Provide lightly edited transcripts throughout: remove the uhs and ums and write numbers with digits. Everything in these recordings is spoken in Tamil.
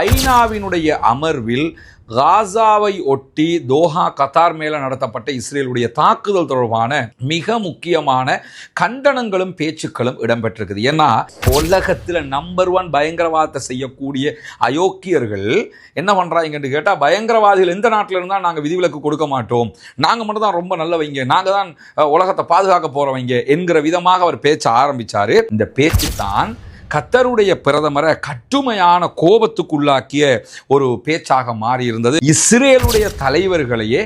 ஐநாவினுடைய அமர்வில் காசாவை ஒட்டி தோஹா கத்தார் மேல நடத்தப்பட்ட இஸ்ரேலுடைய தாக்குதல் தொடர்பான மிக முக்கியமான கண்டனங்களும் பேச்சுக்களும் இடம்பெற்றிருக்குது. ஏன்னா உலகத்தில் நம்பர் 1 பயங்கரவாதத்தை செய்யக்கூடிய அயோக்கியர்கள் என்ன பண்றாங்கன்னு கேட்டா, பயங்கரவாதிகள் எந்த நாட்டில் இருந்தால் நாங்கள் விதிவிலக்கு கொடுக்க மாட்டோம், நாங்கள் மட்டும் தான் ரொம்ப நல்லவங்க, நாங்கள் தான் உலகத்தை பாதுகாக்க போறவங்க என்கிற விதமாக அவர் பேச்ச ஆரம்பிச்சாரு. இந்த பேச்சு தான் கத்தருடைய பிரதமரை கட்டுமையான கோபத்துக்குள்ளாக்கிய ஒரு பேச்சாக மாறி இருந்தது. இஸ்ரேலுடைய தலைவர்களையே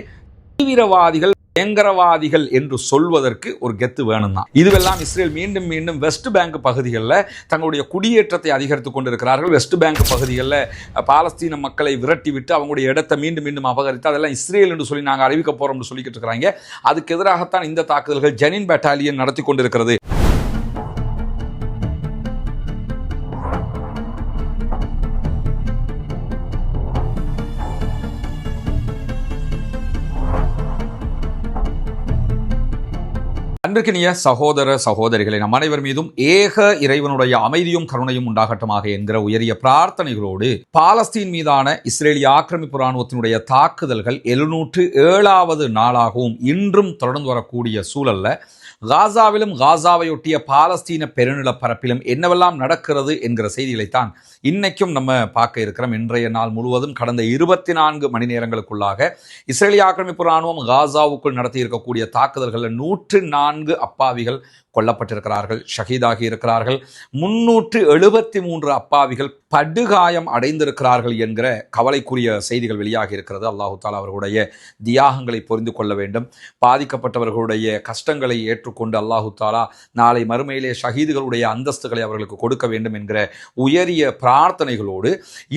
தீவிரவாதிகள் பயங்கரவாதிகள் என்று சொல்வதற்கு ஒரு கெத்து வேணும் தான். இதுவெல்லாம் இஸ்ரேல் மீண்டும் மீண்டும் வெஸ்ட் பேங்க் பகுதிகளில் தங்களுடைய குடியேற்றத்தை அதிகரித்துக் கொண்டிருக்கிறார்கள். வெஸ்ட் பேங்க் பகுதிகளில் பாலஸ்தீன மக்களை விரட்டி விட்டு அவங்களுடைய இடத்தை மீண்டும் மீண்டும் அபகரித்து அதெல்லாம் இஸ்ரேல் என்று சொல்லி நாங்கள் அறிவிக்க போறோம்னு சொல்லிக்கிட்டு இருக்கிறாங்க. அதுக்கு எதிராகத்தான் இந்த தாக்குதல்கள் ஜெனின் பெட்டாலியன் நடத்தி கொண்டிருக்கிறது. அன்பிற்கினிய சகோதர சகோதரிகளை, நம் அனைவர் மீதும் ஏக இறைவனுடைய அமைதியும் கருணையும் உண்டாகட்டுமாக என்கிற உயரிய பிரார்த்தனைகளோடு, பாலஸ்தீன் மீதான இஸ்ரேலிய ஆக்கிரமிப்பு இராணுவத்தினுடைய தாக்குதல்கள் 707வது நாளாகவும் இன்றும் தொடர்ந்து வரக்கூடிய சூழல்ல காசாவிலும் காசாவையொட்டிய பாலஸ்தீன பெருநிலப்பரப்பிலும் என்னவெல்லாம் நடக்கிறது என்கிற செய்திகளைத்தான் இன்னைக்கும் நம்ம பார்க்க இருக்கிறோம். இன்றைய நாள் முழுவதும் கடந்த 24 மணி நேரங்களுக்குள்ளாக இஸ்ரேலிய ஆக்கிரமிப்பு இராணுவம் காசாவுக்குள் நடத்தி இருக்கக்கூடிய தாக்குதல்களில் 104 அப்பாவிகள் கொல்லப்பட்டிருக்கிறார்கள், ஷஹீதாகி இருக்கிறார்கள். 373 அப்பாவிகள் படுகாயம் அடைந்திருக்கிறார்கள் என்கிற கவலைக்குரிய செய்திகள் வெளியாகி இருக்கிறது. அல்லாஹு தாலா அவர்களுடைய தியாகங்களை புரிந்து கொள்ள வேண்டும். பாதிக்கப்பட்டவர்களுடைய கஷ்டங்களை ஏற்றுக்கொண்டு அல்லாஹு தாலா நாளை மறுமையிலே ஷஹீதுகளுடைய அந்தஸ்துகளை அவர்களுக்கு கொடுக்க வேண்டும் என்கிற உயரிய பிரார்த்தனைகளோடு,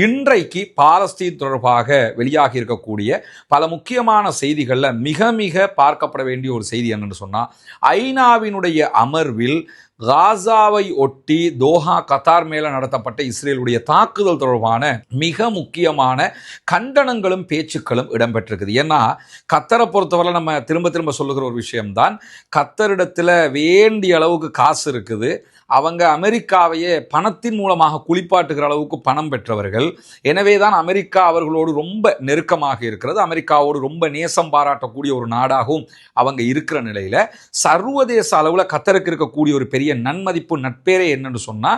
இன்றைக்கு பாலஸ்தீன் தொடர்பாக வெளியாகி இருக்கக்கூடிய பல முக்கியமான செய்திகளில் மிக மிக பார்க்கப்பட வேண்டிய ஒரு செய்தி என்னன்னு சொன்னால், ஐநாவினுடைய அமர்வில் காசாவை ஒட்டி தோஹா கத்தார் மேல நடத்தப்பட்ட இஸ்ரேலுடைய தாக்குதல் தொடர்பான மிக முக்கியமான கண்டனங்களும் பேச்சுக்களும் இடம்பெற்றிருக்குது. ஏன்னா கத்தரை பொறுத்தவரை நம்ம திரும்ப திரும்ப சொல்லுகிற ஒரு விஷயம்தான், கத்தரிடத்தில் வேண்டிய அளவுக்கு காசு இருக்குது, அவங்க அமெரிக்காவையே பணத்தின் மூலமாக குளிப்பாட்டுகிற அளவுக்கு பணம் பெற்றவர்கள். எனவே தான் அமெரிக்கா அவர்களோடு ரொம்ப நெருக்கமாக இருக்கிறது, அமெரிக்காவோடு ரொம்ப நேசம் பாராட்டக்கூடிய ஒரு நாடாகவும் அவங்க இருக்கிற நிலையில சர்வதேச அளவில் கத்தருக்கு இருக்கக்கூடிய ஒரு பெரிய நன்மதிப்பு நட்பேரே என்னன்னு சொன்னா,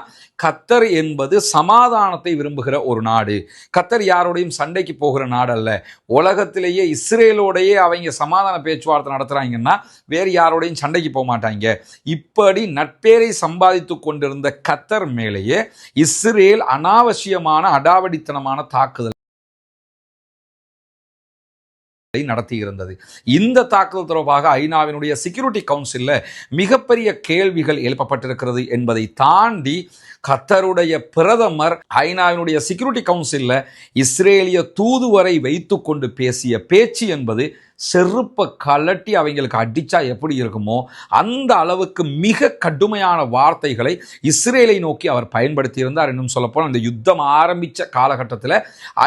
கத்தர் என்பது சமாதானத்தை விரும்புகிற ஒரு நாடு. கத்தர் யாரோடையும் சண்டைக்கு போகிற நாடு அல்ல. உலகத்திலேயே இஸ்ரேலோடையே அவங்க சமாதான பேச்சுவார்த்தை நடத்துறாங்கன்னா வேறு யாரோடையும் சண்டைக்கு போக மாட்டாங்க. இப்படி நட்பேரை சம்பாதித்துக் கொண்டிருந்த கத்தர் மேலேயே இஸ்ரேல் அனாவசியமான அடாவடித்தனமான தாக்குதல் நடத்தி இருந்தது. இந்த தாக்குதல் தொடர்பாக ஐநாவினுடைய செக்யூரிட்டி கவுன்சில்ல மிகப்பெரிய கேள்விகள் எழுப்பப்பட்டிருக்கிறது என்பதை தாண்டி கத்தருடைய பிரதமர் ஐநாவினுடைய செக்யூரிட்டி கவுன்சில்ல இஸ்ரேலிய தூதுவரை வைத்துக் கொண்டு பேசிய பேச்சு என்பது செருப்பை கலட்டி அவங்களுக்கு அடிச்சா எப்படி இருக்குமோ அந்த அளவுக்கு மிக கடுமையான வார்த்தைகளை இஸ்ரேலை நோக்கி அவர் பயன்படுத்தி இருந்தார். இன்னும் சொல்லப்போனால் இந்த யுத்தம் ஆரம்பித்த காலகட்டத்தில்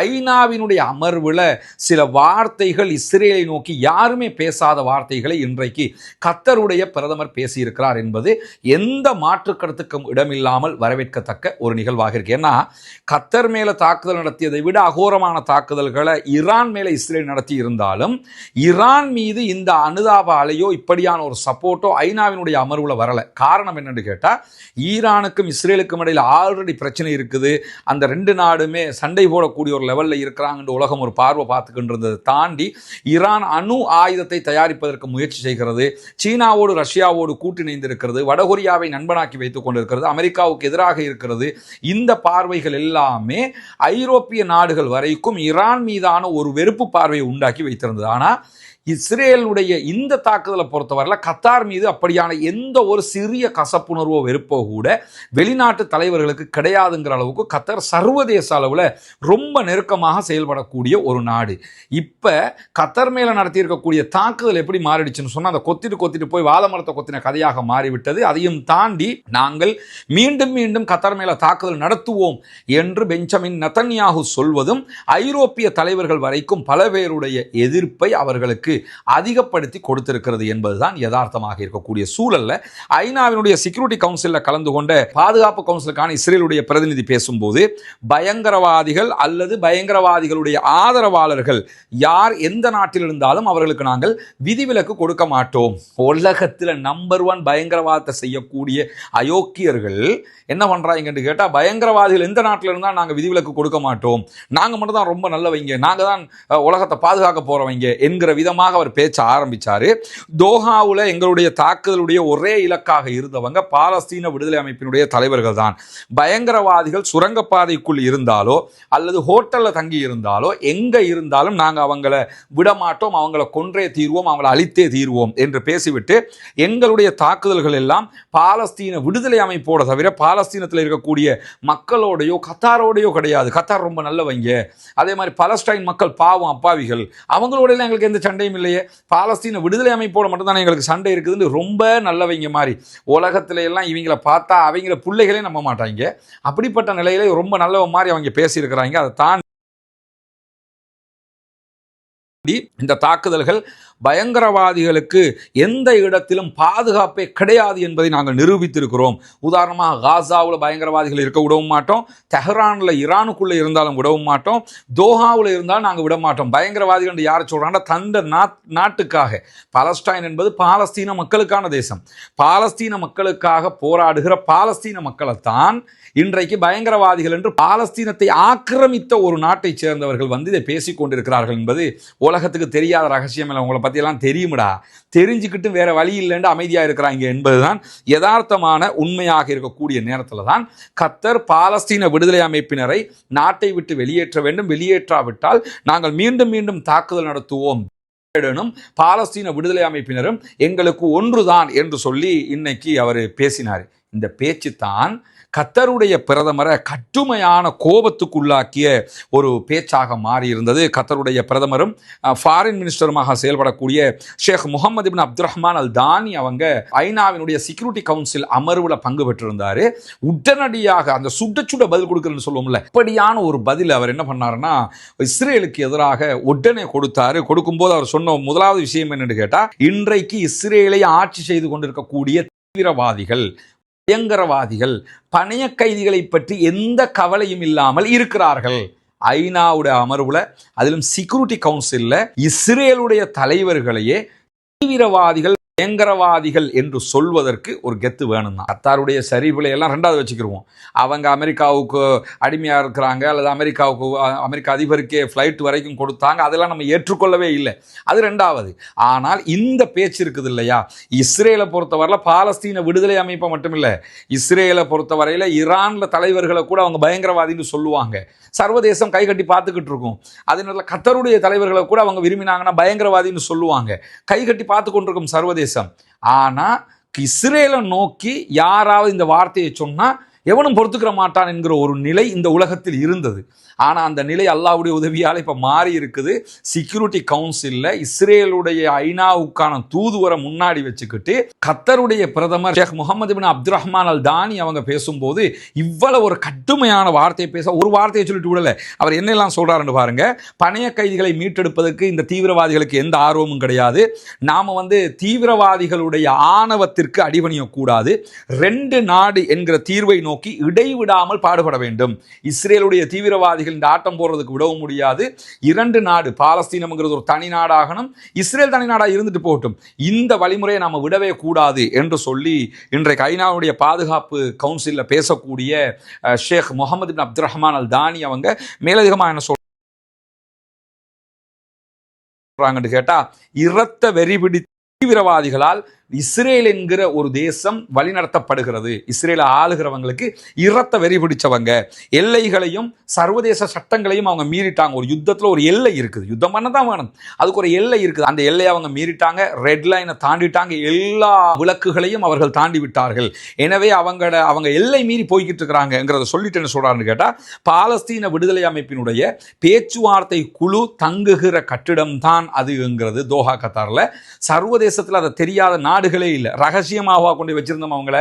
ஐநாவினுடைய அமர்வில் சில வார்த்தைகள் இஸ்ரேலை நோக்கி யாருமே பேசாத வார்த்தைகளை இன்றைக்கு கத்தருடைய பிரதமர் பேசியிருக்கிறார் என்பது எந்த மாற்று கருத்துக்கும் இடமில்லாமல் வரவேற்கத்தக்க ஒரு நிகழ்வாக இருக்கு. ஏன்னா கத்தர் மேல தாக்குதல் நடத்தியதை விட அகோரமான தாக்குதல்களை ஈரான் மேல இஸ்ரேல் நடத்தி இருந்தாலும் ஈரான் மீது இந்த அனுதாப அலையோ இப்படியான ஒரு சப்போர்ட்டோ ஐநாவினுடைய அமர்வுல வரல. காரணம் என்னன்னு கேட்டா, ஈரானுக்கும் இஸ்ரேலுக்கும் இடையில் ஆல்ரெடி பிரச்சனை இருக்குது. அந்த ரெண்டு நாடுமே சண்டை போடக்கூடிய ஒரு லெவல்ல இருக்கிறாங்க. உலகம் ஒரு பார்வை பார்த்துக்கின்றதை தாண்டி ஈரான் அணு ஆயுதத்தை தயாரிப்பதற்கு முயற்சி செய்கிறது, சீனாவோடு ரஷ்யாவோடு கூட்டிணைந்திருக்கிறது, வடகொரியாவை நண்பனாக்கி வைத்துக் கொண்டிருக்கிறது, அமெரிக்காவுக்கு எதிராக இருக்கிறது. இந்த பார்வைகள் எல்லாமே ஐரோப்பிய நாடுகள் வரைக்கும் ஈரான் மீதான ஒரு வெறுப்பு பார்வையை உண்டாக்கி வைத்திருந்தது. ஆனா இஸ்ரேலுடைய இந்த தாக்குதலை பொறுத்தவரையில் கத்தார் மீது அப்படியான எந்த ஒரு சிறிய கசப்புணர்வோ வெறுப்போ கூட வெளிநாட்டு தலைவர்களுக்கு கிடையாதுங்கிற அளவுக்கு கத்தார் சர்வதேச அளவில் ரொம்ப நெருக்கமாக செயல்படக்கூடிய ஒரு நாடு. இப்போ கத்தார் மேலே நடத்தியிருக்கக்கூடிய தாக்குதல் எப்படி மாறிடுச்சுன்னு சொன்னால், அந்த கொத்திட்டு போய் வாழை மரத்தை கொத்தின கதையாக மாறிவிட்டது. அதையும் தாண்டி நாங்கள் மீண்டும் மீண்டும் கத்தார் மேலே தாக்குதல் நடத்துவோம் என்று பெஞ்சமின் நெதன்யாகு சொல்வதும் ஐரோப்பிய தலைவர்கள் வரைக்கும் பல பேருடைய எதிர்ப்பை அவர்களுக்கு அதிகப்படுத்தி கொடுத்திருக்கிறது என்பதுதான் யதார்த்தமாக இருக்கக்கூடிய சூழல்ல ஐநாவினுடைய செக்யூரிட்டி கவுன்சிலில் கலந்து கொண்ட பாதுகாப்பு கவுன்சிலுக்கான இஸ்ரேலுடைய பிரதிநிதி பேசும்போது பயங்கரவாதிகள் அல்லது பயங்கரவாதிகளுடைய ஆதரவாளர்கள் யார் எந்த நாட்டில் இருந்தாலும் அவர்களுக்கு நாங்கள் விதிவிலக்கு கொடுக்க மாட்டோம். உலகத்தில் நம்பர் 1 பயங்கரவாதத்தை செய்யக்கூடிய அயோக்கியர்கள் என்ன பண்றாங்கன்னு கேட்டா, பயங்கரவாதிகள் எந்த நாட்டில் இருந்தால் நாங்கள் விதிவிலக்கு கொடுக்க மாட்டோம், நாங்கள் மட்டும் தான் ரொம்ப நல்லவங்க, நாங்கள் தான் உலகத்தை பாதுகாக்க போறவங்க என்கிற விதமாக அவர் பேச்ச ஆரம்பிச்சாரு. தோஹாவில் எங்களுடைய தாக்குதலுடைய ஒரே இலக்காக இருந்தவங்க பாலஸ்தீன விடுதலை அமைப்பினுடைய தலைவர்கள் தான். பயங்கரவாதிகள் சுரங்கப்பாதைக்குள் இருந்தாலோ அல்லது ஹோட்டல்ல தங்கி இருந்தாலோ எங்க இருந்தாலும் நாங்கள் அவங்கள விடமாட்டோம், அவங்கள கொன்றே தீர்வோம், அவங்களை அழித்தே தீர்வோம் என்று பேசிவிட்டு எங்களுடைய தாக்குதல்கள் எல்லாம் பாலஸ்தீன விடுதலை அமைப்போட தவிர பாலஸ்தீனத்தில் இருக்கக்கூடிய மக்களோடையோ கத்தாரோடையோ கிடையாது. கத்தார் ரொம்ப நல்லவங்க, அதே மாதிரி பலஸ்டைன் மக்கள் பாவம் அப்பாவிகள், அவங்களோட எங்களுக்கு எந்த சண்டையும் இல்லையே, பாலஸ்தீன விடுதலை அமைப்போட மட்டும்தானே எங்களுக்கு சண்டை இருக்குதுன்னு ரொம்ப நல்லவங்க மாதிரி உலகத்துல எல்லாம் இவங்களை பார்த்தா அவங்கள பிள்ளைகளே நம்ப மாட்டாங்க. அப்படிப்பட்ட நிலையில ரொம்ப நல்லவ மாதிரி அவங்க பேசியிருக்கிறாங்க. அதை தாண்டி இந்த தாக்குதல்கள் பயங்கரவாதிகளுக்கு எந்த இடத்திலும் பாதுகாப்பே கிடையாது என்பதை நாங்கள் நிரூபித்திருக்கிறோம். உதாரணமாக காசாவில் பயங்கரவாதிகள் இருக்க விடவும் மாட்டோம், தெஹ்ரானில் ஈரானுக்குள்ள இருந்தாலும் விடவும் மாட்டோம், தோஹாவில் இருந்தாலும் நாங்கள் விட மாட்டோம். பயங்கரவாதிகள் யாரை சொல்றாங்க, தந்த நாட்டுக்காக. பாலஸ்டைன் என்பது பாலஸ்தீன மக்களுக்கான தேசம். பாலஸ்தீன மக்களுக்காக போராடுகிற பாலஸ்தீன மக்களைத்தான் இன்றைக்கு பயங்கரவாதிகள் என்று பாலஸ்தீனத்தை ஆக்கிரமித்த ஒரு நாட்டை சேர்ந்தவர்கள் இதை பேசிக் கொண்டிருக்கிறார்கள் என்பது உலகத்துக்கு தெரியாத ரகசியம் இல்லை. உங்களை பற்றியெல்லாம் தெரியுமடா, தெரிஞ்சுக்கிட்டு வேற வழி இல்லைன்னு அமைதியாக இருக்கிறாங்க என்பதுதான் யதார்த்தமான உண்மையாக இருக்கக்கூடிய நேரத்தில் தான் கத்தர் பாலஸ்தீன விடுதலை அமைப்பினரை நாட்டை விட்டு வெளியேற்ற வேண்டும், வெளியேற்றாவிட்டால் நாங்கள் மீண்டும் மீண்டும் தாக்குதல் நடத்துவோம், பாலஸ்தீன விடுதலை அமைப்பினரும் எங்களுக்கு ஒன்றுதான் என்று சொல்லி இன்னைக்கு அவர் பேசினார். இந்த பேச்சு தான் கத்தருடைய பிரதமரை கட்டுமையான கோபத்துக்குள்ளாக்கிய ஒரு பேச்சாக மாறியிருந்தது. கத்தருடைய பிரதமரும் ஃபாரின் மினிஸ்டருமாக செயல்படக்கூடிய ஷேக் முகமது இப்னு அப்துல் ரஹ்மான் அல் தானி அவங்க ஐநாவினுடைய செக்யூரிட்டி கவுன்சில் அமர்வில் பங்கு பெற்றிருந்தார். உடனடியாக அந்த சுட பதில் கொடுக்குறேன்னு சொல்லுவோம்ல, இப்படியான ஒரு பதில் அவர் என்ன பண்ணாருன்னா இஸ்ரேலுக்கு எதிராக உடனே கொடுத்தாரு. கொடுக்கும்போது அவர் சொன்ன முதலாவது விஷயம் என்னன்னு கேட்டா, இன்றைக்கு இஸ்ரேலை ஆட்சி செய்து கொண்டிருக்கக்கூடிய தீவிரவாதிகள், பயங்கரவாதிகள், பணைய கைதிகளை பற்றி எந்த கவலையும் இல்லாமல் இருக்கிறார்கள். ஐநாவுடைய அமர்வுல, அதிலும் செக்யூரிட்டி கவுன்சில்ல இஸ்ரேலுடைய தலைவர்களையே தீவிரவாதிகள், பயங்கரவாதிகள் என்று சொல்வதற்கு ஒரு கெத்து வேணும் தான். கத்தாருடைய சரிவுகளை எல்லாம் ரெண்டாவது வச்சுக்கிருவோம். அவங்க அமெரிக்காவுக்கு அடிமையாக இருக்கிறாங்க, அல்லது அமெரிக்க அதிபருக்கே ஃப்ளைட் வரைக்கும் கொடுத்தாங்க, அதெல்லாம் நம்ம ஏற்றுக்கொள்ளவே இல்லை, அது ரெண்டாவது. ஆனால் இந்த பேச்சு இருக்குது இல்லையா, இஸ்ரேலை பொறுத்தவரையில் பாலஸ்தீன விடுதலை அமைப்பை மட்டும் இல்லை, இஸ்ரேலை பொறுத்தவரையில் ஈரான்ல தலைவர்களை கூட அவங்க பயங்கரவாதின்னு சொல்லுவாங்க. சர்வதேசம் கை கட்டி பார்த்துக்கிட்டு இருக்கும். அதனால கத்தருடைய தலைவர்களை கூட அவங்க விரும்பினாங்கன்னா பயங்கரவாதின்னு சொல்லுவாங்க. கை கட்டி பார்த்து கொண்டிருக்கும் சர்வதேசம். ஆனா இஸ்ரேலை நோக்கி யாராவது இந்த வார்த்தையை சொன்னா எவனும் பொறுத்துக்கிற மாட்டான் என்கிற ஒரு நிலை இந்த உலகத்தில் இருந்தது. ஆனால் அந்த நிலை அல்லாஹ்வுடைய உதவியால் இப்போ மாறி இருக்குது. செக்யூரிட்டி கவுன்சிலில் இஸ்ரேலுடைய ஐநாவுக்கான தூதுவரை முன்னாடி வச்சுக்கிட்டு கத்தருடைய பிரதமர் ஷேக் முகமது இப்னு அப்துல் ரஹ்மான் அல் தானி அவங்க பேசும்போது இவ்வளவு ஒரு கடுமையான வார்த்தையை பேச, ஒரு வார்த்தையை சொல்லிட்டு விடல, அவர் என்னெல்லாம் சொல்றாருன்னு பாருங்க. பணைய கைதிகளை மீட்டெடுப்பதற்கு இந்த தீவிரவாதிகளுக்கு எந்த ஆர்வமும் கிடையாது. நாம தீவிரவாதிகளுடைய ஆணவத்திற்கு அடிபணியக்கூடாது. 2 நாடு என்கிற தீர்வை நோக்கி இடைவிடாமல் பாடுபட வேண்டும். இஸ்ரேலுடைய தீவிரவாதிகள் இந்த ஆட்டம் போடுறதுக்கு விடவும் முடியாது. 2 நாடு, பாலஸ்தீனம்ங்கிறது ஒரு தனி நாடாகணும், இஸ்ரேல் தனி நாடா இருந்துட்டு போகட்டும், இந்த வழிமுறையை நாம விடவே கூடாது என்று சொல்லி இன்றைக்கு ஐநாவுடைய பாதுகாப்பு கவுன்சிலில் பேசக்கூடிய ஷேக் முகமது இப்னு அப்துல் ரஹ்மான் அல் தானி அவங்க மேலதிகமாக என்ன சொல்றாங்கன்னு கேட்டா, இரத்த வெறிபிடி தீவிரவாதிகளால் இஸ்ரேல் என்கிற ஒரு தேசம் வழிநடத்தப்படுகிறது. இஸ்ரேலை ஆளுகிறவங்களுக்கு இரத்த வெறி பிடிச்சவங்க, எல்லைகளையும் சர்வதேச சட்டங்களையும் அவங்க மீறிட்டாங்க. ஒரு யுத்தத்தில் ஒரு எல்லை இருக்குது, யுத்தம் பண்ண தான் வேணும், அதுக்கு ஒரு எல்லை இருக்குது. அந்த எல்லையை அவங்க மீறிட்டாங்க, ரெட் லைனை தாண்டிட்டாங்க, எல்லா விளக்குகளையும் அவர்கள் தாண்டி விட்டார்கள். எனவே அவங்க எல்லை மீறி போய்கிட்டு இருக்கிறாங்கிறத சொல்லிட்டு என்ன சொல்றாருன்னு கேட்டா, பாலஸ்தீன விடுதலை அமைப்பினுடைய பேச்சுவார்த்தை குழு தங்குகிற கட்டிடம் தான் அதுங்கிறது தோஹா கத்தார்ல. சர்வதேசத்தில் அதை தெரியாத நாடு நாடுகளே இல்லை. ரகசியமாக கொண்டு வச்சிருந்தோம், அவங்கள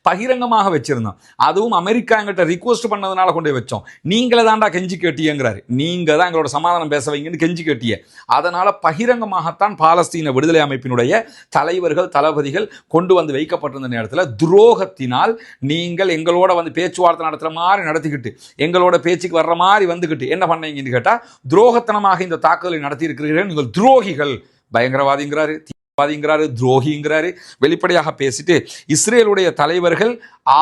பகிரங்கமாக வச்சிருந்தோம். அதுவும் அமெரிக்கா எங்கிட்ட ரிக்வஸ்ட் பண்ணதுனால கொண்டு வச்சோம். நீங்களே தான்டா கெஞ்சி கேட்டியங்கிறாரு. நீங்க தான் எங்களோட சமாதானம் பேச வைங்கன்னு கெஞ்சி கேட்டிய. அதனால பகிரங்கமாகத்தான் பாலஸ்தீன விடுதலை அமைப்பினுடைய தலைவர்கள் தளபதிகள் கொண்டு வந்து வைக்கப்பட்டிருந்த நேரத்தில் துரோகத்தினால் நீங்கள் எங்களோட வந்து பேச்சுவார்த்தை நடத்துற மாதிரி நடத்திக்கிட்டு எங்களோட பேச்சுக்கு வர்ற மாதிரி வந்துக்கிட்டு என்ன பண்ணீங்கன்னு கேட்டா, துரோகத்தனமாக இந்த தாக்குதலை நடத்தி இருக்கிறீர்கள், நீங்கள் துரோகிகள், பயங்கரவாதிங்கிறாரு, தீவிரவாதிங்கிறாரு, துரோகிங்கிறாரு, வெளிப்படையாக பேசிட்டு இஸ்ரேலுடைய தலைவர்கள்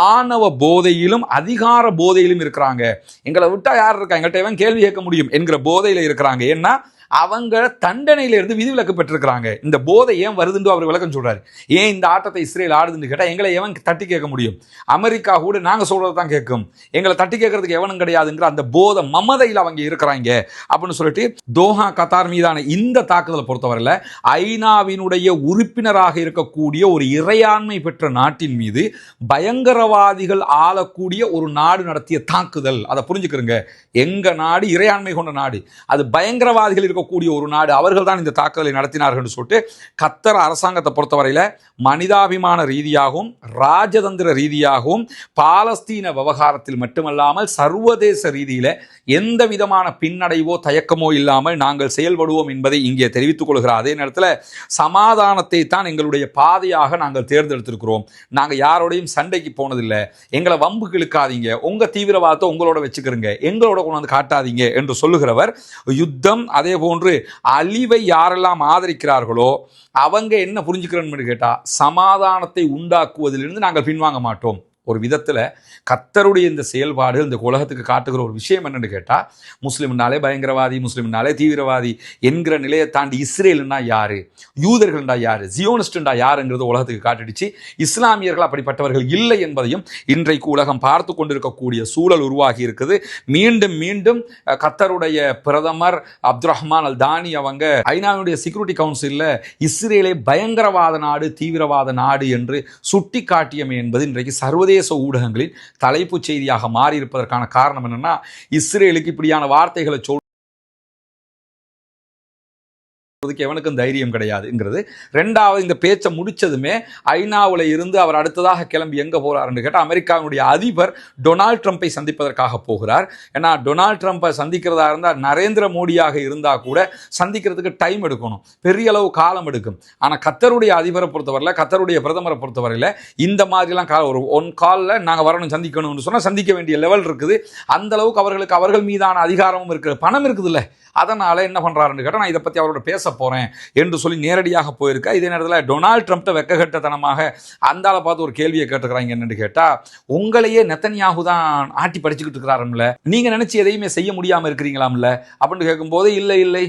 ஆணவ போதையிலும் அதிகார போதையிலும் இருக்கிறாங்க. எங்களை விட்டா யார் இருக்கா, எங்கள்கிட்ட எவன் கேள்வி கேட்க முடியும் என்கிற போதையில இருக்கிறாங்க. ஏன்னா அவங்க தண்டனையிலிருந்து விதிவிலக்கு பெற்றிருக்கிறாங்க. இந்த போதை ஏன் வருதுன்னு அவர் விளக்கம் சொல்றாரு. ஏன் இந்த ஆட்டத்தை இஸ்ரேல் ஆடுதுன்னு கேட்டா, எங்களை எவன் தட்டி கேட்க முடியும்? அமெரிக்கா கூட நாங்க சொல்றது தான் கேட்கும், எங்களை தட்டி கேட்கறதுக்கு எவனும் கிடையாதுங்கிற அந்த போதை மமதையில் அவங்க இருக்கிறாங்க அப்படின்னு சொல்லிட்டு தோஹா கத்தார் மீதான இந்த தாக்குதலை பொறுத்தவரையில் ஐநாவினுடைய உறுப்பினராக இருக்கக்கூடிய ஒரு இறையாண்மை பெற்ற நாட்டின் மீது பயங்கரவாதிகள் ஆளக்கூடிய ஒரு நாடு நடத்திய தாக்குதல். அதை புரிஞ்சுக்கிறங்க. எங்க நாடு இறையாண்மை கொண்ட நாடு, அது பயங்கரவாதிகள் இருக்கக்கூடிய ஒரு நாடு, அவர்கள் தான் இந்த தாக்குதலை நடத்தினார்கள் சொல்லிட்டு கத்தர் அரசாங்கத்தை பொறுத்தவரையில் மனிதாபிமான ரீதியாகவும் ராஜதந்திர ரீதியாகவும் பாலஸ்தீன விவகாரத்தில் மட்டுமல்லாமல் சர்வதேச ரீதியில் எந்த விதமான பின்னடைவோ தயக்கமோ இல்லாமல் நாங்கள் செயல்படுவோம் என்பதை இங்கே தெரிவித்துக் கொள்கிறார். அதே நேரத்தில் சமாதானத்தை தான் எங்களுடைய பாதையாக நாங்கள் தேர்ந்தெடுத்திருக்கிறோம். நாங்கள் யாரோடையும் சண்டைக்கு போனதில்லை, எங்களை வம்புக்கு இழுக்காதீங்க, உங்க தீவிரவாதத்தை உங்களோட வச்சுக்கிறீங்க, எங்களோட கொண்டு வந்து காட்டாதீங்க என்று சொல்லுகிறவர். யுத்தம் அதே போன்று அழிவை யாரெல்லாம் ஆதரிக்கிறார்களோ அவங்க என்ன புரிஞ்சுக்கிறோம்னு கேட்டா, சமாதானத்தை உண்டாக்குவதிலிருந்து நாங்கள் பின்வாங்க மாட்டோம். ஒரு விதத்தில் கத்தருடைய இந்த செயல்பாடு இந்த உலகத்துக்கு காட்டுகிற ஒரு விஷயம் என்னன்னு கேட்டால், முஸ்லிம்னாலே பயங்கரவாதி, முஸ்லிம்னாலே தீவிரவாதி என்கிற நிலையை தாண்டி இஸ்ரேலுன்னா யாரு, யூதர்கள்டா யாரு, ஜியோனிஸ்டா யாருங்கிறது உலகத்துக்கு காட்டிடுச்சு. இஸ்லாமியர்கள் அப்படிப்பட்டவர்கள் இல்லை என்பதையும் இன்றைக்கு உலகம் பார்த்து கொண்டிருக்கக்கூடிய சூழல் உருவாகி இருக்குது. மீண்டும் மீண்டும் கத்தருடைய பிரதமர் அப்துல் ரஹ்மான் அல் தானி அவங்க ஐநாவுடைய செக்யூரிட்டி கவுன்சிலில் இஸ்ரேலை பயங்கரவாத நாடு, தீவிரவாத நாடு என்று சுட்டி காட்டியமை என்பது இன்றைக்கு சர்வதேச ஊடகங்களில் தலைப்புச் செய்தியாக மாறி இருப்பதற்கான காரணம் என்னன்னா, இஸ்ரேலுக்கு இப்படியான வார்த்தைகளை எவனுக்கும் தைரியம் கிடையாதுங்கிறது. ரெண்டாவது, இந்த பேச்சை முடிச்சதுமே ஐநாவில் இருந்து அவர் அடுத்ததாக கிளம்பி எங்க போறாருன்னு கேட்டால், அமெரிக்காவுடைய அதிபர் டொனால்ட் ட்ரம்பை சந்திப்பதற்காக போகிறார். ஏன்னா டொனால்ட் ட்ரம்பை சந்திக்கிறதா இருந்தால் நரேந்திர மோடியாக இருந்தால் கூட சந்திக்கிறதுக்கு டைம் எடுக்கணும், பெரிய அளவு காலம் எடுக்கும். ஆனால் கத்தருடைய அதிபரை பொறுத்தவரையில், கத்தருடைய பிரதமரை பொறுத்தவரையில் இந்த மாதிரிலாம் ஒரு ஒன் காலில் நாங்கள் வரணும் சந்திக்கணும்னு சொன்னால் சந்திக்க வேண்டிய லெவல் இருக்குது. அந்த அளவுக்கு அவர்களுக்கு அவர்கள் மீதான அதிகாரமும் இருக்குது, பணம் இருக்குது இல்லை. அதனால என்ன பண்றாருன்னு கேட்டால், நான் இதை பற்றி அவரோட பேச போறேன் என்று சொல்லி நேரடியாக போயிருக்க. இதே நேரத்தில் டொனால்ட் ட்ரம்ப்ட வெக்ககட்டத்தனமாக அந்த ஆளை பார்த்து ஒரு கேள்வியை கேட்டுக்கிறாங்க. என்னன்னு கேட்டா, உங்களையே நெத்தன்யாஹு தான் ஆட்டி படிச்சுக்கிட்டு இருக்கிறாருல்ல, நீங்க நினைச்சு எதையுமே செய்ய முடியாம இருக்கிறீங்களாம்ல அப்படின்னு கேட்கும்போது, இல்லை இல்லை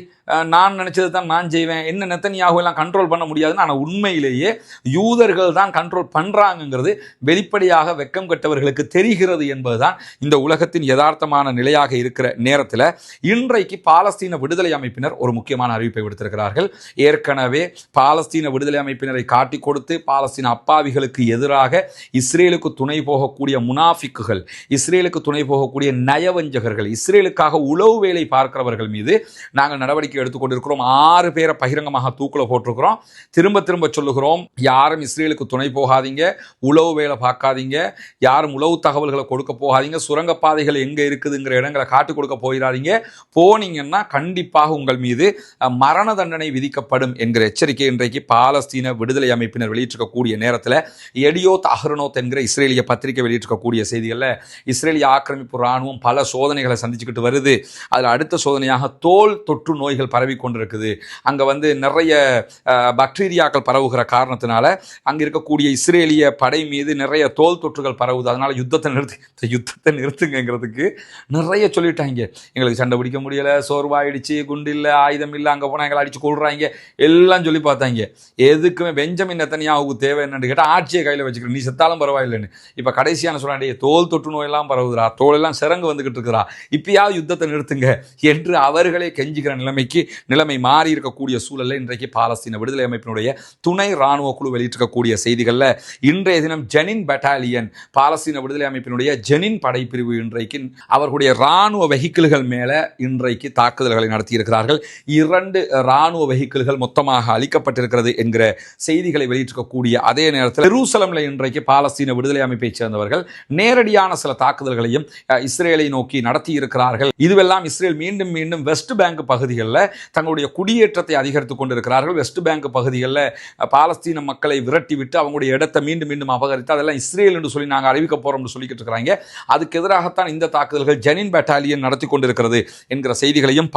நான் நினைச்சது தான் நான் செய்வேன், என்ன நெத்தன்யாஹு எல்லாம் கண்ட்ரோல் பண்ண முடியாதுன்னு. ஆனால் உண்மையிலேயே யூதர்கள் தான் கண்ட்ரோல் பண்றாங்கிறது வெளிப்படையாக வெக்கம் கட்டவர்களுக்கு தெரிகிறது என்பதுதான் இந்த உலகத்தின் யதார்த்தமான நிலையாக இருக்கிற நேரத்தில் இன்றைக்கு பாலஸ்தீன விடுதலை அமைப்பினர் ஒரு முக்கியமான அறிவிப்பை விடுத்திருக்கிறார்கள். ஏற்கனவே பாலஸ்தீன விடுதலை அமைப்பினரை காட்டி கொடுத்து பாலஸ்தீன அப்பாவிகளுக்கு எதிராக இஸ்ரேலுக்கு துணை போகக்கூடிய முனாஃபிக்குகள், இஸ்ரேலுக்கு துணை போகக்கூடிய நயவஞ்சகர்கள், இஸ்ரேலுக்காக உளவு வேலை பார்க்கிறவர்கள் மீது நாங்கள் நடவடிக்கை எடுத்துக்கொண்டிருக்கிறோம். 6 பேரை பகிரங்கமாக தூக்குல போட்டிருக்கிறோம். திரும்ப திரும்ப சொல்லுகிறோம், யாரும் இஸ்ரேலுக்கு துணை போகாதீங்க, உளவு வேலை பார்க்காதீங்க, யாரும் உளவு தகவல்களை கொடுக்க போகாதீங்க, சுரங்கப்பாதைகள் எங்க இருக்குதுங்கிற இடங்களை காட்டி கொடுக்க போயிடாதீங்க, போனீங்கன்னா கண்டிப்பாக உங்கள் மீது மரண தண்டனை விதிக்கப்படும் என்கிற எச்சரிக்கை இன்றைக்கு பாலஸ்தீன விடுதலை அமைப்பினர் வெளியிட்டிருக்கக்கூடிய நேரத்தில் எடியோத் அஹ்ரோனோத் என்கிற இஸ்ரேலிய பத்திரிகை வெளியிட்டிருக்கக்கூடிய செய்திகளில், இஸ்ரேலிய ஆக்கிரமிப்பு இராணுவம் பல சோதனைகளை சந்திச்சுக்கிட்டு வருது. அதில் அடுத்த சோதனையாக தோல் தொற்று நோய்கள் பரவி கொண்டிருக்குது. அங்க வந்து நிறைய பாக்டீரியாக்கள் பரவுகிற காரணத்தினால அங்க இருக்கக்கூடிய இஸ்ரேலிய படை மீது நிறைய தோல் தொற்றுகள் பரவுது. அதனால யுத்தத்தை நிறுத்துங்கிறதுக்கு நிறைய சொல்லிட்டாங்க. எங்களுக்கு சண்டை பிடிக்க முடியல, சோர்வாயிடுச்சு, குண்டு இல்லை, ஆயுதம் இல்லை, அங்கே போனால் எங்களை அடிச்சு கொள்றாங்க, எல்லாம் சொல்லி பார்த்தாங்க. எதுக்குமே பெஞ்சமின் நெத்தன்யாஹுவுக்கு தேவை என்னன்னு கேட்டால், ஆட்சியை கையில் வச்சுக்கிறேன், நீ செத்தாலும் பரவாயில்லைன்னு. இப்போ கடைசியான சொன்னாண்டே தோல் தொற்று நோயெல்லாம் பரவுதுரா, தோலெல்லாம் சிறங்கு வந்துகிட்டு இருக்கிறா, இப்பயாவது யுத்தத்தை நிறுத்துங்க என்று அவர்களே கெஞ்சிக்கிற நிலைமை மாறி இருக்கக்கூடிய சூழலில் இன்றைக்கு பாலஸ்தீன விடுதலை அமைப்பினுடைய துணை ராணுவ குழு வெளியிட்டிருக்கக்கூடிய செய்திகளில், இன்றைய தினம் ஜெனின் பட்டாலியன், பாலஸ்தீன விடுதலை அமைப்பினுடைய ஜெனின் படைப்பிரிவு இன்றைக்கு அவர்களுடைய ராணுவ வெஹிக்கிள்கள் மேல இன்றைக்கு தாக்குதல் தாக்குதல்களை நடத்தியிருக்கிறார்கள். 2 இராணுவ வெஹிக்கிள்கள் மொத்தமாக அளிக்கப்பட்டிருக்கிறது என்கிற செய்திகளை வெளியிட்டிருக்கக்கூடிய அதே நேரத்தில் ஜெருசலம்ல இன்றைக்கு பாலஸ்தீன விடுதலை அமைப்பை சேர்ந்தவர்கள் நேரடியான சில தாக்குதல்களையும் இஸ்ரேலை நோக்கி நடத்தி இருக்கிறார்கள். இதுவெல்லாம் இஸ்ரேல் மீண்டும் மீண்டும் வெஸ்ட் பேங்க் பகுதிகளில் தங்களுடைய குடியேற்றத்தை அதிகரித்துக் கொண்டிருக்கிறார்கள். வெஸ்ட் பேங்க் பகுதிகளில் பாலஸ்தீன மக்களை விரட்டிவிட்டு அவங்களுடைய இடத்தை மீண்டும் மீண்டும் அபகரித்து அதெல்லாம் இஸ்ரேல் என்று சொல்லி நாங்கள் அறிவிக்க போறோம் சொல்லிக்கிட்டு இருக்கிறாங்க. அதுக்கு எதிராகத்தான் இந்த தாக்குதல்கள் ஜெனின் பெட்டாலியன் நடத்தி கொண்டிருக்கிறது என்கிற செய்திகளையும்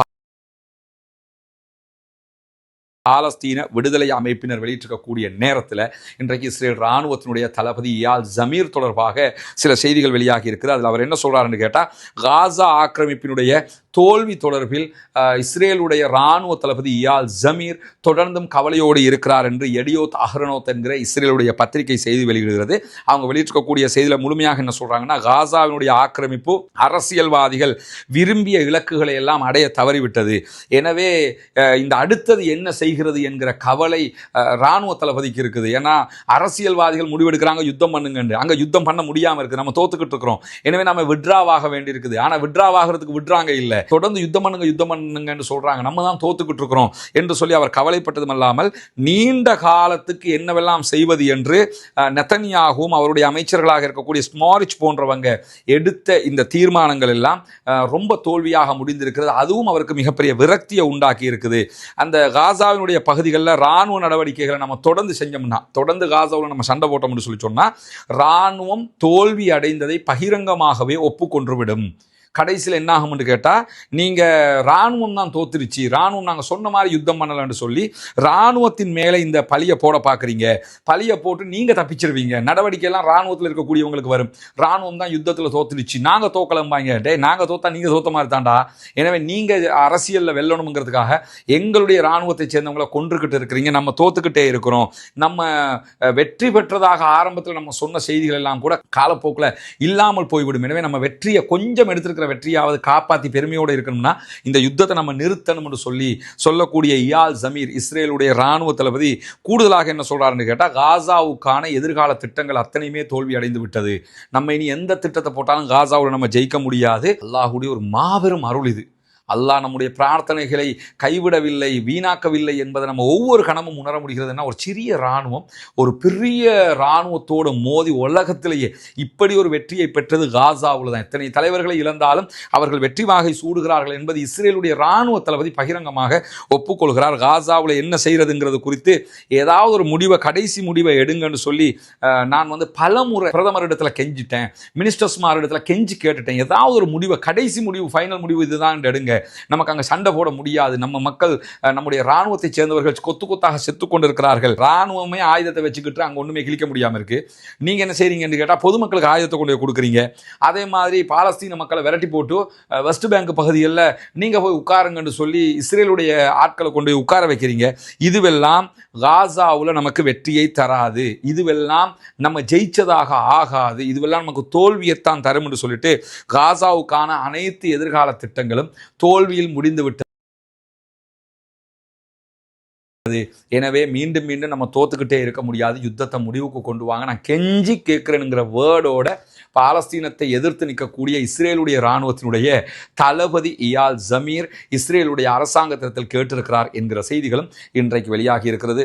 பாலஸ்தீன விடுதலை அமைப்பினர் வெளியிட்டிருக்கக்கூடிய நேரத்தில் இன்றைக்கு இஸ்ரேல் இராணுவத்தினுடைய தளபதி இயால் ஜமீர் தொடர்பாக சில செய்திகள் வெளியாகி இருக்குது. அதில் அவர் என்ன சொல்றாருன்னு கேட்டால், காசா ஆக்கிரமிப்பினுடைய தோல்வி தொடர்பில் இஸ்ரேலுடைய இராணுவ தளபதி இயால் ஜமீர் தொடர்ந்தும் கவலையோடு இருக்கிறார் என்று எடியோத் அஹ்ரனோத் என்கிற இஸ்ரேலுடைய பத்திரிகை செய்தி வெளியிடுகிறது. அவங்க வெளியிட்டிருக்கக்கூடிய செய்தியில் முழுமையாக என்ன சொல்றாங்கன்னா, காசாவினுடைய ஆக்கிரமிப்பு அரசியல்வாதிகள் விரும்பிய இலக்குகளை எல்லாம் அடைய தவறிவிட்டது. எனவே இந்த அடுத்தது என்ன செய்கிறது என்கிற கவலை இராணுவ தளபதிக்கு இருக்குது. ஏன்னா அரசியல்வாதிகள் முடிவெடுக்கிறாங்க யுத்தம் பண்ணுங்க, அங்க யுத்தம் பண்ண முடியாம இருக்கு, நம்ம தோத்துக்கிட்டு இருக்கிறோம், எனவே நம்ம விட்ராவாக வேண்டி இருக்குது. ஆனா விட்ராவாகிறதுக்கு விட்றாங்க இல்ல, தொடர்ந்து யுத்தம் பண்ணுங்க சொல்றாங்க, நம்ம தான் தோத்துக்கிட்டு இருக்கிறோம் என்று சொல்லி அவர் கவலைப்பட்டதும் அல்லாமல் நீண்ட காலத்துக்கு என்னவெல்லாம் செய்வது என்று நெதன்யாகும் அவருடைய அமைச்சர்களாக இருக்கக்கூடிய ஸ்மாரிச் போன்றவங்க எடுத்த இந்த தீர்மானங்கள் எல்லாம் ரொம்ப தோல்வியாக முடிந்திருக்கிறது. அதுவும் அவருக்கு மிகப்பெரிய விரக்தியை உண்டாக்கி இருக்குது. அந்த காசாவினுடைய பகுதிகளில் ராணுவ நடவடிக்கைகளை நம்ம தொடர்ந்து செஞ்சோம்னா, தொடர்ந்து காசாவில் நம்ம சண்டை போட்டோம்னு சொல்லி சொன்னா ராணுவம் தோல்வி அடைந்ததை பகிரங்கமாகவே ஒப்புக்கொண்டுவிடும். கடைசியில் என்ன ஆகும்னு கேட்டால், நீங்கள் இராணுவம் தான் தோத்துருச்சு, இராணுவம் நாங்கள் சொன்ன மாதிரி யுத்தம் பண்ணலன்னு சொல்லி இராணுவத்தின் மேலே இந்த பழியை போட பார்க்குறீங்க. பழியை போட்டு நீங்கள் தப்பிச்சிருவீங்க. நடவடிக்கையெல்லாம் இராணுவத்தில் இருக்கக்கூடியவங்களுக்கு வரும். இராணுவம் தான் யுத்தத்தில் தோத்துருச்சு, நாங்கள் தோக்கலம்பாங்க. நாங்கள் தோத்தா நீங்கள் தோத்த மாதிரி தாண்டா, எனவே நீங்கள் அரசியலில் வெல்லணுங்கிறதுக்காக எங்களுடைய இராணுவத்தை சேர்ந்தவங்களை கொன்றுக்கிட்டு இருக்கிறீங்க, நம்ம தோத்துக்கிட்டே இருக்கிறோம். நம்ம வெற்றி பெற்றதாக ஆரம்பத்தில் நம்ம சொன்ன செய்திகள் எல்லாம் கூட காலப்போக்கில் இல்லாமல் போய்விடும். எனவே நம்ம வெற்றியை கொஞ்சம் எடுத்திருக்கிற வெற்றியாவது காப்பாற்றி பெருமையோடு இருக்கணும்னா இந்த யுத்தத்தை நம்ம நிறுத்தணும் என்று சொல்லக்கூடிய இயால் ஜமீர் இஸ்ரேலுடைய இராணுவ தளபதி கூடுதலாக என்ன சொல்றாருன்னு கேட்டால், காசாவுக்கான எதிர்கால திட்டங்கள் அத்தனையுமே தோல்வி அடைந்து விட்டது, நம்ம இனி எந்த திட்டத்தை போட்டாலும் காசாவில் நம்ம ஜெயிக்க முடியாது. அல்லாஹ்வுடைய ஒரு மாபெரும் அருள் இது. அல்லாஹ் நம்முடைய பிரார்த்தனைகளை கைவிடவில்லை, வீணாக்கவில்லை என்பதை நம்ம ஒவ்வொரு கணமும் உணர முடிகிறதுனா, ஒரு சிறிய இராணுவம் ஒரு பெரிய இராணுவத்தோடு மோதி உலகத்திலேயே இப்படி ஒரு வெற்றியை பெற்றது காசாவில் தான். எத்தனை தலைவர்களை இழந்தாலும் அவர்கள் வெற்றி வாகை சூடுகிறார்கள் என்பது இஸ்ரேலுடைய இராணுவ தளபதி பகிரங்கமாக ஒப்புக்கொள்கிறார். காசாவில் என்ன செய்யறதுங்கிறது குறித்து ஏதாவது ஒரு முடிவை, கடைசி முடிவை எடுங்கன்னு சொல்லி நான் பல முறை பிரதமரிடத்தில் கெஞ்சிட்டேன், மினிஸ்டர்ஸ்மாரிடத்தில் கெஞ்சி கேட்டுட்டேன், ஏதாவது ஒரு முடிவை, கடைசி முடிவு, ஃபைனல் முடிவு இதுதான் எடுங்க, நமக்கு அங்க சண்டை போட முடியாது, நம்ம மக்கள், நம்முடைய இராணுவத்தை சேர்ந்தவர்கள் கொத்து கொத்தாக செத்து கொண்டிருக்கிறார்கள், இராணுவமே ஆயுதத்தை வச்சுக்கிட்டு அங்க ஒண்ணுமே கிழிக்க முடியாம இருக்கு, நீங்க என்ன செய்றீங்கன்னு கேட்டா பொதுமக்களுக்கு ஆயுதத்தை கொண்டு போய் கொடுக்குறீங்க. அதே மாதிரி பாலஸ்தீன மக்களை விரட்டி போட்டு வெஸ்ட் பேங்க் பகுதிகளில் நீங்க போய் உட்காருங்கன்னு சொல்லி இஸ்ரேலுடைய ஆட்களை கொண்டு போய் உட்கார வைக்கிறீங்க. இதுவெல்லாம் காசாவில் நமக்கு வெற்றியை தராது, இதுவெல்லாம் நம்ம ஜெயிச்சதாக ஆகாது, இதுவெல்லாம் நமக்கு தோல்வியைத்தான் தரும் என்று சொல்லிட்டு காசாவுக்கான அனைத்து எதிர்கால திட்டங்களும் தோல்வியில் முடிந்துவிட்டது. எனவே மீண்டும் மீண்டும் நம்ம தோத்துக்கிட்டே இருக்க முடியாது, யுத்தத்தை முடிவுக்கு கொண்டு வாங்க, நான் கெஞ்சி கேட்கிறேனுங்கிற வேர்டோட பாலஸ்தீனத்தை எதிர்த்து நிற்கக்கூடிய இஸ்ரேலுடைய இராணுவத்தினுடைய தளபதி இயால் ஜமீர் இஸ்ரேலுடைய அரசாங்கத்திடத்தில் கேட்டிருக்கிறார் என்கிற செய்திகளும் இன்றைக்கு வெளியாகி இருக்கிறது.